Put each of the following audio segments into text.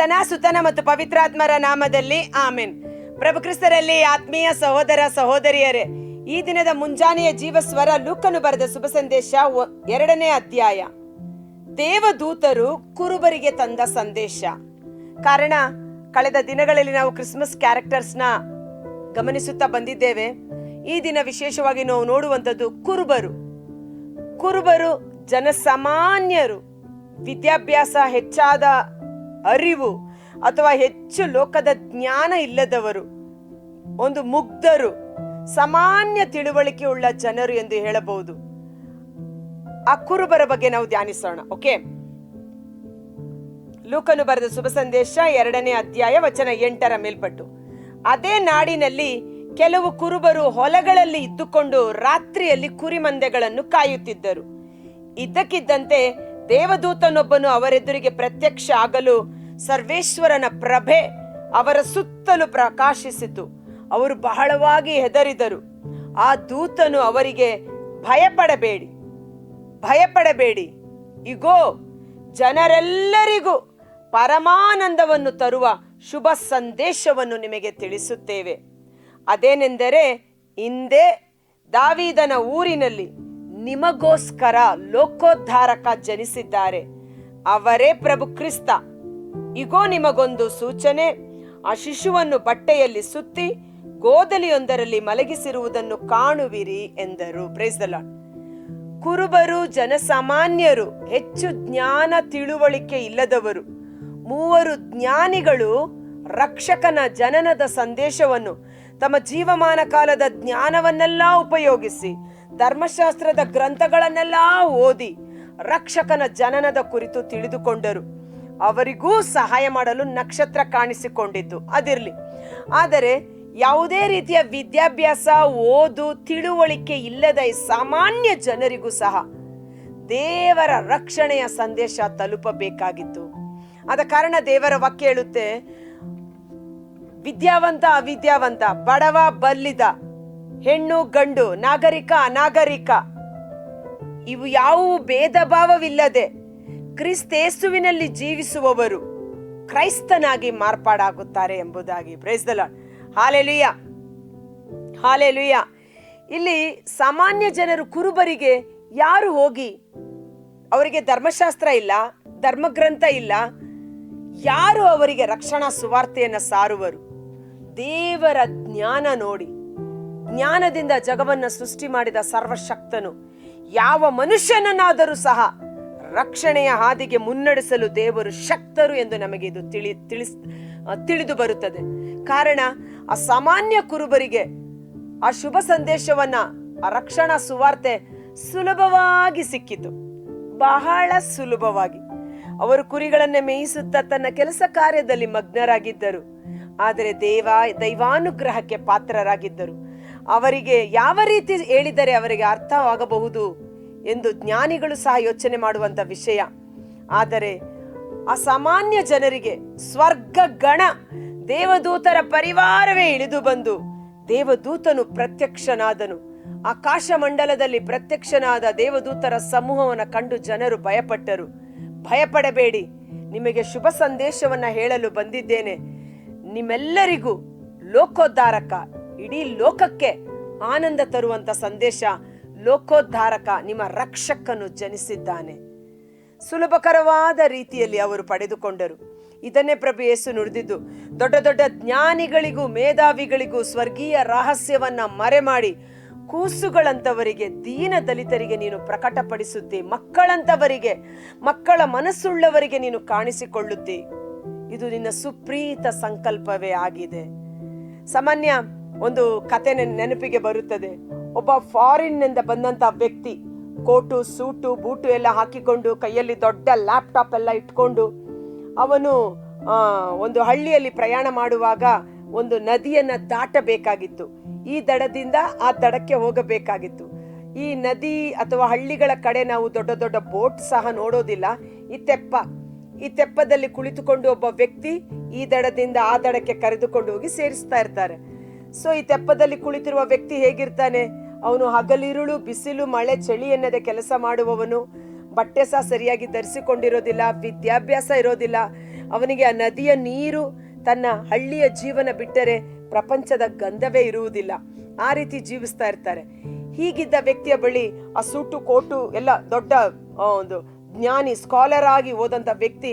ಪಿತನ ಸುತನ ಮತ್ತು ಪವಿತ್ರಾತ್ಮರ ನಾಮದಲ್ಲಿ ಆಮೆನ್. ಪ್ರಭು ಕ್ರಿಸ್ತರಲ್ಲಿ ಆತ್ಮೀಯ ಸಹೋದರ ಸಹೋದರಿಯರೇ, ಈ ದಿನದ ಮುಂಜಾನೆಯ ಜೀವಸ್ವರ ಲೂಕನು ಬರೆದ ಶುಭ ಸಂದೇಶ 2ನೇ ಅಧ್ಯಾಯ. ದೇವದೂತರು ಕುರುಬರಿಗೆ ತಂದ ಸಂದೇಶ. ಕಾರಣ, ಕಳೆದ ದಿನಗಳಲ್ಲಿ ನಾವು ಕ್ರಿಸ್ಮಸ್ ಕ್ಯಾರೆಕ್ಟರ್ಸ್ನ ಗಮನಿಸುತ್ತಾ ಬಂದಿದ್ದೇವೆ. ಈ ದಿನ ವಿಶೇಷವಾಗಿ ನಾವು ನೋಡುವಂಥದ್ದು ಕುರುಬರು ಜನಸಾಮಾನ್ಯರು, ವಿದ್ಯಾಭ್ಯಾಸ, ಹೆಚ್ಚಾದ ಅರಿವು ಅಥವಾ ಹೆಚ್ಚು ಲೋಕದ ಜ್ಞಾನ ಇಲ್ಲದವರು, ಒಂದು ಮುಗ್ಧರು, ಸಾಮಾನ್ಯ ತಿಳುವಳಿಕೆ ಉಳ್ಳ ಜನರು ಎಂದು ಹೇಳಬಹುದು. ಆ ಕುರುಬರ ಬಗ್ಗೆ ನಾವು ಧ್ಯಾನಿಸೋಣ. ಓಕೆ, ಲೂಕನು ಬರೆದ ಶುಭ ಸಂದೇಶ 2ನೇ ಅಧ್ಯಾಯ ವಚನ 8ರ ಮೇಲ್ಪಟ್ಟು. ಅದೇ ನಾಡಿನಲ್ಲಿ ಕೆಲವು ಕುರುಬರು ಹೊಲಗಳಲ್ಲಿ ಇದ್ದುಕೊಂಡು ರಾತ್ರಿಯಲ್ಲಿ ಕುರಿಮಂದೆಗಳನ್ನು ಕಾಯುತ್ತಿದ್ದರು. ಇದ್ದಕ್ಕಿದ್ದಂತೆ ದೇವದೂತನೊಬ್ಬನು ಅವರೆದುರಿಗೆ ಪ್ರತ್ಯಕ್ಷ ಆಗಲು ಸರ್ವೇಶ್ವರನ ಪ್ರಭೆ ಅವರ ಸುತ್ತಲೂ ಪ್ರಕಾಶಿಸಿತು. ಅವರು ಬಹಳವಾಗಿ ಹೆದರಿದರು. ಆ ದೂತನು ಅವರಿಗೆ, ಭಯಪಡಬೇಡಿ, ಇಗೋ, ಜನರೆಲ್ಲರಿಗೂ ಪರಮಾನಂದವನ್ನು ತರುವ ಶುಭ ಸಂದೇಶವನ್ನು ನಿಮಗೆ ತಿಳಿಸುತ್ತೇವೆ. ಅದೇನೆಂದರೆ, ಇಂದೇ ದಾವೀದನ ಊರಿನಲ್ಲಿ ನಿಮಗೋಸ್ಕರ ಲೋಕೋದ್ಧಾರಕ ಜನಿಸಿದ್ದಾರೆ. ಅವರೇ ಪ್ರಭು ಕ್ರಿಸ್ತ. ಇಗೋ, ನಿಮಗೊಂದು ಸೂಚನೆ, ಆ ಶಿಶುವನ್ನು ಬಟ್ಟೆಯಲ್ಲಿ ಸುತ್ತಿ ಗೋದಲಿಯೊಂದರಲ್ಲಿ ಮಲಗಿಸಿರುವುದನ್ನು ಕಾಣುವಿರಿ ಎಂದರು. Praise the lord. ಕುರುಬರು ಜನಸಾಮಾನ್ಯರು, ಹೆಚ್ಚು ಜ್ಞಾನ ತಿಳುವಳಿಕೆ ಇಲ್ಲದವರು. 3 ಜ್ಞಾನಿಗಳು ರಕ್ಷಕನ ಜನನದ ಸಂದೇಶವನ್ನು ತಮ್ಮ ಜೀವಮಾನ ಕಾಲದ ಜ್ಞಾನವನ್ನೆಲ್ಲ ಉಪಯೋಗಿಸಿ, ಧರ್ಮಶಾಸ್ತ್ರದ ಗ್ರಂಥಗಳನ್ನೆಲ್ಲ ಓದಿ ರಕ್ಷಕನ ಜನನದ ಕುರಿತು ತಿಳಿದುಕೊಂಡರು. ಅವರಿಗೂ ಸಹಾಯ ಮಾಡಲು ನಕ್ಷತ್ರ ಕಾಣಿಸಿಕೊಂಡಿತು. ಅದಿರಲಿ, ಆದರೆ ಯಾವುದೇ ರೀತಿಯ ವಿದ್ಯಾಭ್ಯಾಸ, ಓದು, ತಿಳುವಳಿಕೆ ಇಲ್ಲದ ಸಾಮಾನ್ಯ ಜನರಿಗೂ ಸಹ ದೇವರ ರಕ್ಷಣೆಯ ಸಂದೇಶ ತಲುಪಬೇಕಾಗಿತ್ತು. ಆದ ಕಾರಣ ದೇವರ ವಾಕ್ಯ ಹೇಳುತ್ತೆ, ವಿದ್ಯಾವಂತ ಅವಿದ್ಯಾವಂತ, ಬಡವ ಬಲ್ಲಿದ, ಹೆಣ್ಣು ಗಂಡು, ನಾಗರಿಕ ಅನಾಗರಿಕ, ಇವು ಯಾವುವು ಭೇದ ಭಾವವಿಲ್ಲದೆ ಕ್ರಿಸ್ತೇಸುವಿನಲ್ಲಿ ಜೀವಿಸುವವರು ಕ್ರೈಸ್ತನಾಗಿ ಮಾರ್ಪಾಡಾಗುತ್ತಾರೆ ಎಂಬುದಾಗಿ. Praise the lord. Hallelujah, hallelujah. ಇಲ್ಲಿ ಸಾಮಾನ್ಯ ಜನರು, ಕುರುಬರಿಗೆ ಯಾರು ಹೋಗಿ, ಅವರಿಗೆ ಧರ್ಮಶಾಸ್ತ್ರ ಇಲ್ಲ, ಧರ್ಮಗ್ರಂಥ ಇಲ್ಲ, ಯಾರು ಅವರಿಗೆ ರಕ್ಷಣಾ ಸುವಾರ್ತೆಯನ್ನು ಸಾರುವರು? ದೇವರ ಜ್ಞಾನ ನೋಡಿ, ಜ್ಞಾನದಿಂದ ಜಗವನ್ನ ಸೃಷ್ಟಿ ಮಾಡಿದ ಸರ್ವಶಕ್ತನು ಯಾವ ಮನುಷ್ಯನನ್ನಾದರೂ ಸಹ ರಕ್ಷಣೆಯ ಹಾದಿಗೆ ಮುನ್ನಡೆಸಲು ದೇವರು ಶಕ್ತರು ಎಂದು ನಮಗೆ ಇದು ತಿಳಿದು ಬರುತ್ತದೆ. ಕಾರಣ, ಆ ಸಾಮಾನ್ಯ ಕುರುಬರಿಗೆ ಆ ಶುಭ ಸಂದೇಶವನ್ನ, ಆ ರಕ್ಷಣಾ ಸುವಾರ್ತೆ ಸುಲಭವಾಗಿ ಸಿಕ್ಕಿತು, ಬಹಳ ಸುಲಭವಾಗಿ. ಅವರು ಕುರಿಗಳನ್ನೇ ಮೇಯಿಸುತ್ತಾ ತನ್ನ ಕೆಲಸ ಕಾರ್ಯದಲ್ಲಿ ಮಗ್ನರಾಗಿದ್ದರು. ಆದರೆ ದೈವಾನುಗ್ರಹಕ್ಕೆ ಪಾತ್ರರಾಗಿದ್ದರು. ಅವರಿಗೆ ಯಾವ ರೀತಿ ಹೇಳಿದರೆ ಅವರಿಗೆ ಅರ್ಥವಾಗಬಹುದು ಎಂದು ಜ್ಞಾನಿಗಳು ಸಹ ಯೋಚನೆ ಮಾಡುವಂತ ವಿಷಯ. ಆದರೆ ಅಸಾಮಾನ್ಯ ಜನರಿಗೆ ಸ್ವರ್ಗ ಗಣ, ದೇವದೂತರ ಪರಿವಾರವೇ ಇಳಿದು ಬಂದು ದೇವದೂತನು ಪ್ರತ್ಯಕ್ಷನಾದನು. ಆಕಾಶ ಮಂಡಲದಲ್ಲಿ ಪ್ರತ್ಯಕ್ಷನಾದ ದೇವದೂತರ ಸಮೂಹವನ್ನು ಕಂಡು ಜನರು ಭಯಪಟ್ಟರು. ಭಯಪಡಬೇಡಿ, ನಿಮಗೆ ಶುಭ ಸಂದೇಶವನ್ನ ಹೇಳಲು ಬಂದಿದ್ದೇನೆ. ನಿಮ್ಮೆಲ್ಲರಿಗೂ ಲೋಕೋದ್ಧಾರಕ, ಇಡೀ ಲೋಕಕ್ಕೆ ಆನಂದ ತರುವಂತ ಸಂದೇಶ, ಲೋಕೋದ್ಧಾರಕ, ನಿಮ್ಮ ರಕ್ಷಕನು ಜನಿಸಿದ್ದಾನೆ. ಸುಲಭಕರವಾದ ರೀತಿಯಲ್ಲಿ ಅವರು ಪಡೆದುಕೊಂಡರು. ಇದನ್ನೇ ಪ್ರಭು ಯೇಸು ನುಡಿದಿದ್ದು, ದೊಡ್ಡ ದೊಡ್ಡ ಜ್ಞಾನಿಗಳಿಗೂ ಮೇಧಾವಿಗಳಿಗೂ ಸ್ವರ್ಗೀಯ ರಹಸ್ಯವನ್ನ ಮರೆಮಾಡಿ ಕೂಸುಗಳಂತವರಿಗೆ, ದೀನ ದಲಿತರಿಗೆ ನೀನು ಪ್ರಕಟಪಡಿಸುತ್ತಿ, ಮಕ್ಕಳಂತವರಿಗೆ, ಮಕ್ಕಳ ಮನಸ್ಸುಳ್ಳವರಿಗೆ ನೀನು ಕಾಣಿಸಿಕೊಳ್ಳುತ್ತಿ. ಇದು ನಿನ್ನ ಸುಪ್ರೀತ ಸಂಕಲ್ಪವೇ ಆಗಿದೆ. ಸಾಮಾನ್ಯ ಒಂದು ಕತೆ ನೆನಪಿಗೆ ಬರುತ್ತದೆ. ಒಬ್ಬ ಫಾರಿನ್ನಿಂದ ಬಂದಂತ ವ್ಯಕ್ತಿ ಕೋಟು, ಸೂಟು, ಬೂಟು ಎಲ್ಲ ಹಾಕಿಕೊಂಡು, ಕೈಯಲ್ಲಿ ದೊಡ್ಡ ಲ್ಯಾಪ್ಟಾಪ್ ಎಲ್ಲ ಇಟ್ಕೊಂಡು, ಅವನು ಒಂದು ಹಳ್ಳಿಯಲ್ಲಿ ಪ್ರಯಾಣ ಮಾಡುವಾಗ ಒಂದು ನದಿಯನ್ನ ದಾಟಬೇಕಾಗಿತ್ತು. ಈ ದಡದಿಂದ ಆ ದಡಕ್ಕೆ ಹೋಗಬೇಕಾಗಿತ್ತು. ಈ ನದಿ ಅಥವಾ ಹಳ್ಳಿಗಳ ಕಡೆ ನಾವು ದೊಡ್ಡ ದೊಡ್ಡ ಬೋಟ್ ಸಹ ನೋಡೋದಿಲ್ಲ. ಈ ತೆಪ್ಪದಲ್ಲಿ ಕುಳಿತುಕೊಂಡು ಒಬ್ಬ ವ್ಯಕ್ತಿ ಈ ದಡದಿಂದ ಆ ದಡಕ್ಕೆ ಕರೆದುಕೊಂಡು ಹೋಗಿ ಸೇರಿಸ್ತಾ ಇರ್ತಾರೆ. ಸೊ ಈ ತೆಪ್ಪದಲ್ಲಿ ಕುಳಿತಿರುವ ವ್ಯಕ್ತಿ ಹೇಗಿರ್ತಾನೆ? ಅವನು ಹಗಲಿರುಳು, ಬಿಸಿಲು, ಮಳೆ, ಚಳಿ ಎನ್ನದೆ ಕೆಲಸ ಮಾಡುವವನು. ಬಟ್ಟೆ ಸಹ ಸರಿಯಾಗಿ ಧರಿಸಿಕೊಂಡಿರೋದಿಲ್ಲ, ವಿದ್ಯಾಭ್ಯಾಸ ಇರೋದಿಲ್ಲ. ಅವನಿಗೆ ಆ ನದಿಯ ನೀರು ತನ್ನ ಹಳ್ಳಿಯ ಜೀವನ ಬಿಟ್ಟರೆ ಪ್ರಪಂಚದ ಗಂಧವೇ ಇರುವುದಿಲ್ಲ. ಆ ರೀತಿ ಜೀವಿಸ್ತಾ ಇರ್ತಾರೆ. ಹೀಗಿದ್ದ ವ್ಯಕ್ತಿಯ ಬಳಿ ಆ ಸೂಟು ಕೋಟು ಎಲ್ಲ ದೊಡ್ಡ ಒಂದು ಜ್ಞಾನಿ ಸ್ಕಾಲರ್ ಆಗಿ ಹೋದಂತ ವ್ಯಕ್ತಿ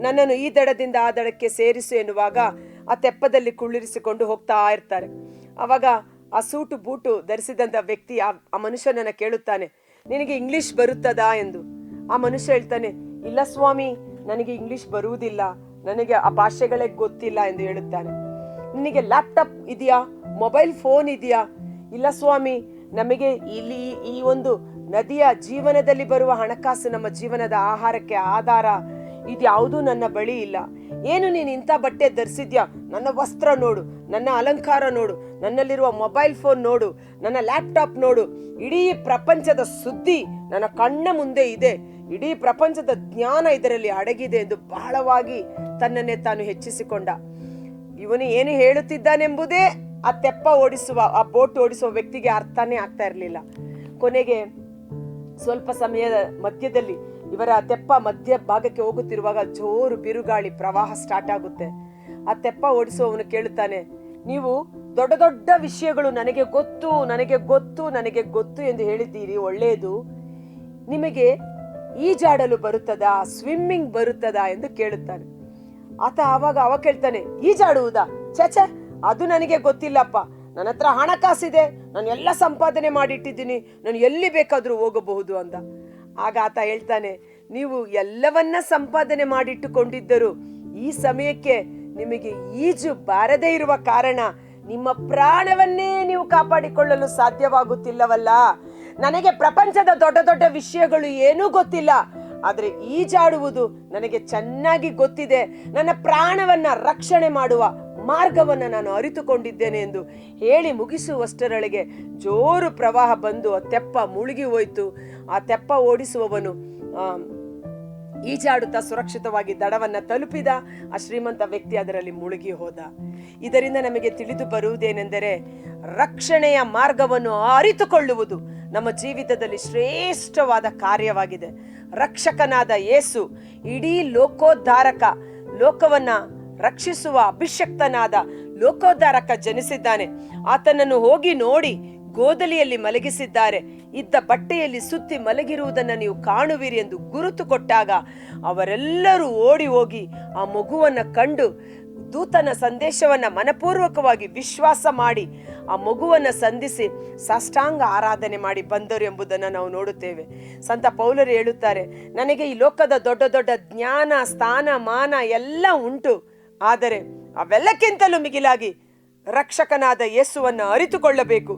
ನನ್ನನ್ನು ಈ ದಡದಿಂದ ಆ ದಡಕ್ಕೆ ಸೇರಿಸು ಎನ್ನುವಾಗ ಆ ತೆಪ್ಪದಲ್ಲಿ ಕುಳ್ಳಿರಿಸಿಕೊಂಡು ಹೋಗ್ತಾ ಇರ್ತಾರೆ. ಅವಾಗ ಆ ಸೂಟು ಬೂಟು ಧರಿಸಿದಂತ ವ್ಯಕ್ತಿ ಆ ಮನುಷ್ಯನನ್ನ ಕೇಳುತ್ತಾನೆ, ನಿನಗೆ ಇಂಗ್ಲಿಷ್ ಬರುತ್ತದಾ ಎಂದು. ಆ ಮನುಷ್ಯ ಹೇಳ್ತಾನೆ, ಇಲ್ಲ ಸ್ವಾಮಿ, ನನಗೆ ಇಂಗ್ಲಿಷ್ ಬರುವುದಿಲ್ಲ, ನನಗೆ ಆ ಭಾಷೆಗಳೇ ಗೊತ್ತಿಲ್ಲ ಎಂದು ಹೇಳುತ್ತಾನೆ. ನಿನಗೆ ಲ್ಯಾಪ್ಟಾಪ್ ಇದೆಯಾ, ಮೊಬೈಲ್ ಫೋನ್ ಇದೆಯಾ? ಇಲ್ಲ ಸ್ವಾಮಿ, ನಮಗೆ ಇಲ್ಲಿ ಈ ಒಂದು ನದಿಯ ಜೀವನದಲ್ಲಿ ಬರುವ ಹಣಕಾಸು ನಮ್ಮ ಜೀವನದ ಆಹಾರಕ್ಕೆ ಆಧಾರ, ಇದ್ಯಾವುದೂ ನನ್ನ ಬಳಿ ಇಲ್ಲ. ಏನು ನೀನು ಇಂಥ ಬಟ್ಟೆ ಧರಿಸಿದ್ಯಾ? ನನ್ನ ವಸ್ತ್ರ ನೋಡು, ನನ್ನ ಅಲಂಕಾರ ನೋಡು, ನನ್ನಲ್ಲಿರುವ ಮೊಬೈಲ್ ಫೋನ್ ನೋಡು, ನನ್ನ ಲ್ಯಾಪ್ಟಾಪ್ ನೋಡು, ಇಡೀ ಪ್ರಪಂಚದ ಸುದ್ದಿ ನನ್ನ ಕಣ್ಣ ಮುಂದೆ ಇದೆ, ಇಡೀ ಪ್ರಪಂಚದ ಜ್ಞಾನ ಇದರಲ್ಲಿ ಅಡಗಿದೆ ಎಂದು ಬಹಳವಾಗಿ ತನ್ನನ್ನೇ ತಾನು ಹೆಚ್ಚಿಸಿಕೊಂಡ. ಇವನು ಏನು ಹೇಳುತ್ತಿದ್ದಾನೆಂಬುದೇ ಆ ತೆಪ್ಪ ಓಡಿಸುವ, ಆ ಬೋಟ್ ಓಡಿಸುವ ವ್ಯಕ್ತಿಗೆ ಅರ್ಥನೇ ಆಗ್ತಾ ಇರಲಿಲ್ಲ. ಕೊನೆಗೆ ಸ್ವಲ್ಪ ಸಮಯದ ಮಧ್ಯದಲ್ಲಿ ಇವರ ತೆಪ್ಪ ಮಧ್ಯ ಭಾಗಕ್ಕೆ ಹೋಗುತ್ತಿರುವಾಗ ಜೋರು ಬಿರುಗಾಳಿ ಪ್ರವಾಹ ಸ್ಟಾರ್ಟ್ ಆಗುತ್ತೆ. ಆ ತೆಪ್ಪ ಓಡಿಸುವವನು ಕೇಳುತ್ತಾನೆ, ನೀವು ದೊಡ್ಡ ದೊಡ್ಡ ವಿಷಯಗಳು ನನಗೆ ಗೊತ್ತು ನನಗೆ ಗೊತ್ತು ನನಗೆ ಗೊತ್ತು ಎಂದು ಹೇಳಿದ್ದೀರಿ, ಒಳ್ಳೆಯದು. ನಿಮಗೆ ಈಜಾಡಲು ಬರುತ್ತದಾ, ಸ್ವಿಮ್ಮಿಂಗ್ ಬರುತ್ತದಾ ಎಂದು ಕೇಳುತ್ತಾನೆ. ಆತ ಅವ ಕೇಳ್ತಾನೆ, ಈಜಾಡುವುದಾ? ಛೆ, ಅದು ನನಗೆ ಗೊತ್ತಿಲ್ಲಪ್ಪ. ನನ್ನ ಹತ್ರ ಹಣಕಾಸಿದೆ, ನಾನು ಎಲ್ಲ ಸಂಪಾದನೆ ಮಾಡಿಟ್ಟಿದ್ದೀನಿ, ನಾನು ಎಲ್ಲಿ ಬೇಕಾದ್ರೂ ಹೋಗಬಹುದು ಅಂತ. ಆಗ ಆತ ಹೇಳ್ತಾನೆ, ನೀವು ಎಲ್ಲವನ್ನ ಸಂಪಾದನೆ ಮಾಡಿಟ್ಟುಕೊಂಡಿದ್ದರು ಈ ಸಮಯಕ್ಕೆ ನಿಮಗೆ ಈಜು ಬಾರದೇ ಇರುವ ಕಾರಣ ನಿಮ್ಮ ಪ್ರಾಣವನ್ನೇ ನೀವು ಕಾಪಾಡಿಕೊಳ್ಳಲು ಸಾಧ್ಯವಾಗುತ್ತಿಲ್ಲವಲ್ಲ. ನನಗೆ ಪ್ರಪಂಚದ ದೊಡ್ಡ ದೊಡ್ಡ ವಿಷಯಗಳು ಏನೂ ಗೊತ್ತಿಲ್ಲ, ಆದ್ರೆ ಈಜಾಡುವುದು ನನಗೆ ಚೆನ್ನಾಗಿ ಗೊತ್ತಿದೆ. ನನ್ನ ಪ್ರಾಣವನ್ನ ರಕ್ಷಣೆ ಮಾಡುವ ಮಾರ್ಗವನ್ನ ನಾನು ಅರಿತುಕೊಂಡಿದ್ದೇನೆ ಎಂದು ಹೇಳಿ ಮುಗಿಸುವಷ್ಟರೊಳಗೆ ಜೋರು ಪ್ರವಾಹ ಬಂದು ಆ ತೆಪ್ಪ ಮುಳುಗಿ ಹೋಯ್ತು. ಆ ತೆಪ್ಪ ಓಡಿಸುವವನು ಈಜಾಡುತ್ತಾ ಸುರಕ್ಷಿತವಾಗಿ ದಡವನ್ನ ತಲುಪಿದ. ಆ ಶ್ರೀಮಂತ ವ್ಯಕ್ತಿ ಅದರಲ್ಲಿ ಮುಳುಗಿ ಹೋದ. ಇದರಿಂದ ನಮಗೆ ತಿಳಿದು ಬರುವುದೇನೆಂದರೆ, ರಕ್ಷಣೆಯ ಮಾರ್ಗವನ್ನು ಅರಿತುಕೊಳ್ಳುವುದು ನಮ್ಮ ಜೀವಿತದಲ್ಲಿ ಶ್ರೇಷ್ಠವಾದ ಕಾರ್ಯವಾಗಿದೆ. ರಕ್ಷಕನಾದ ಯೇಸು ಇಡೀ ಲೋಕೋದ್ಧಾರಕ, ಲೋಕವನ್ನ ರಕ್ಷಿಸುವ ಅಭಿಷಕ್ತನಾದ ಲೋಕೋದ್ಧಾರಕ ಜನಿಸಿದ್ದಾನೆ. ಆತನನ್ನು ಹೋಗಿ ನೋಡಿ, ಗೋದಲಿಯಲ್ಲಿ ಮಲಗಿಸಿದ್ದಾರೆ, ಇದ್ದ ಬಟ್ಟೆಯಲ್ಲಿ ಸುತ್ತಿ ಮಲಗಿರುವುದನ್ನು ನೀವು ಕಾಣುವಿರಿ ಎಂದು ಗುರುತು ಕೊಟ್ಟಾಗ ಅವರೆಲ್ಲರೂ ಓಡಿ ಹೋಗಿ ಆ ಮಗುವನ್ನ ಕಂಡು ದೂತನ ಸಂದೇಶವನ್ನ ಮನಪೂರ್ವಕವಾಗಿ ವಿಶ್ವಾಸ ಮಾಡಿ ಆ ಮಗುವನ್ನ ಸಂಧಿಸಿ ಸಾಷ್ಟಾಂಗ ಆರಾಧನೆ ಮಾಡಿ ಬಂದರು ಎಂಬುದನ್ನು ನಾವು ನೋಡುತ್ತೇವೆ. ಸಂತ ಪೌಲರು ಹೇಳುತ್ತಾರೆ, ನನಗೆ ಈ ಲೋಕದ ದೊಡ್ಡ ದೊಡ್ಡ ಜ್ಞಾನ, ಸ್ಥಾನ, ಮಾನ ಎಲ್ಲ ಉಂಟು, ಆದರೆ ಅವೆಲ್ಲಕ್ಕಿಂತಲೂ ಮಿಗಿಲಾಗಿ ರಕ್ಷಕನಾದ ಯೇಸುವನ್ನು ಅರಿತುಕೊಳ್ಳಬೇಕು,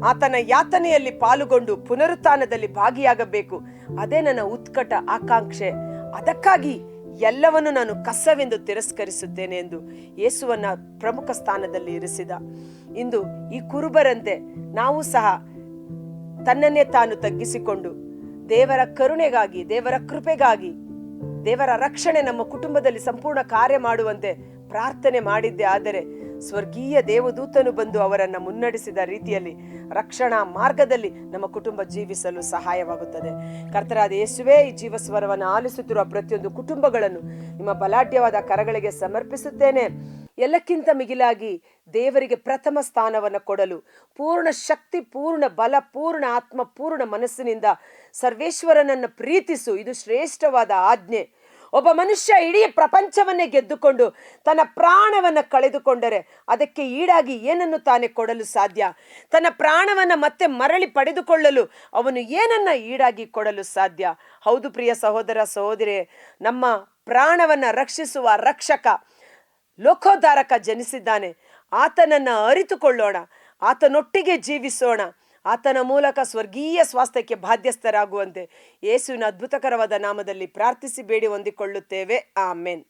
ಆತನ ಯಾತನೆಯಲ್ಲಿ ಪಾಲುಗೊಂಡು ಪುನರುತ್ಥಾನದಲ್ಲಿ ಭಾಗಿಯಾಗಬೇಕು. ಅದೇ ನನ್ನ ಉತ್ಕಟ ಆಕಾಂಕ್ಷೆ. ಅದಕ್ಕಾಗಿ ಎಲ್ಲವನ್ನು ನಾನು ಕಸವೆಂದು ತಿರಸ್ಕರಿಸುತ್ತೇನೆ ಎಂದು ಯೇಸುವನ್ನ ಪ್ರಮುಖ ಸ್ಥಾನದಲ್ಲಿ ಇರಿಸಿದ. ಇಂದು ಈ ಕುರುಬರಂತೆ ನಾವು ಸಹ ತನ್ನನ್ನೇ ತಾನು ತಗ್ಗಿಸಿಕೊಂಡು ದೇವರ ಕರುಣೆಗಾಗಿ, ದೇವರ ಕೃಪೆಗಾಗಿ, ದೇವರ ರಕ್ಷಣೆ ನಮ್ಮ ಕುಟುಂಬದಲ್ಲಿ ಸಂಪೂರ್ಣ ಕಾರ್ಯ ಮಾಡುವಂತೆ ಪ್ರಾರ್ಥನೆ ಮಾಡಿದ್ದೆ. ಆದರೆ ಸ್ವರ್ಗೀಯ ದೇವದೂತನು ಬಂದು ಅವರನ್ನು ಮುನ್ನಡೆಸಿದ ರೀತಿಯಲ್ಲಿ ರಕ್ಷಣಾ ಮಾರ್ಗದಲ್ಲಿ ನಮ್ಮ ಕುಟುಂಬ ಜೀವಿಸಲು ಸಹಾಯವಾಗುತ್ತದೆ. ಕರ್ತರಾದ ಯೇಸುವೇ, ಈ ಜೀವಸ್ವರವನ್ನು ಆಲಿಸುತ್ತಿರುವ ಪ್ರತಿಯೊಂದು ಕುಟುಂಬಗಳನ್ನು ನಿಮ್ಮ ಬಲಾಢ್ಯವಾದ ಕರಗಳಿಗೆ ಸಮರ್ಪಿಸುತ್ತೇನೆ. ಎಲ್ಲಕ್ಕಿಂತ ಮಿಗಿಲಾಗಿ ದೇವರಿಗೆ ಪ್ರಥಮ ಸ್ಥಾನವನ್ನು ಕೊಡಲು ಪೂರ್ಣ ಶಕ್ತಿ, ಪೂರ್ಣ ಬಲ, ಪೂರ್ಣ ಆತ್ಮ, ಪೂರ್ಣ ಮನಸ್ಸಿನಿಂದ ಸರ್ವೇಶ್ವರನನ್ನು ಪ್ರೀತಿಸು. ಇದು ಶ್ರೇಷ್ಠವಾದ ಆಜ್ಞೆ. ಒಬ್ಬ ಮನುಷ್ಯ ಇಡೀ ಪ್ರಪಂಚವನ್ನೇ ಗೆದ್ದುಕೊಂಡು ತನ್ನ ಪ್ರಾಣವನ್ನ ಕಳೆದುಕೊಂಡರೆ ಅದಕ್ಕೆ ಈಡಾಗಿ ಏನನ್ನು ತಾನೇ ಕೊಡಲು ಸಾಧ್ಯ? ತನ್ನ ಪ್ರಾಣವನ್ನ ಮತ್ತೆ ಮರಳಿ ಪಡೆದುಕೊಳ್ಳಲು ಅವನು ಏನನ್ನ ಈಡಾಗಿ ಕೊಡಲು ಸಾಧ್ಯ? ಹೌದು ಪ್ರಿಯ ಸಹೋದರ ಸಹೋದರಿ, ನಮ್ಮ ಪ್ರಾಣವನ್ನ ರಕ್ಷಿಸುವ ರಕ್ಷಕ, ಲೋಕೋದ್ಧಾರಕ ಜನಿಸಿದ್ದಾನೆ. ಆತನನ್ನ ಅರಿತುಕೊಳ್ಳೋಣ, ಆತನೊಟ್ಟಿಗೆ ಜೀವಿಸೋಣ. ಆತನ ಮೂಲಕ ಸ್ವರ್ಗೀಯ ಸ್ವಾಸ್ಥ್ಯಕ್ಕೆ ಬಾಧ್ಯಸ್ಥರಾಗುವಂತೆ ಯೇಸುವಿನ ಅದ್ಭುತಕರವಾದ ನಾಮದಲ್ಲಿ ಪ್ರಾರ್ಥಿಸಿ ಬೇಡಿ ಹೊಂದಿಕೊಳ್ಳುತ್ತೇವೆ. ಆಮೆನ್.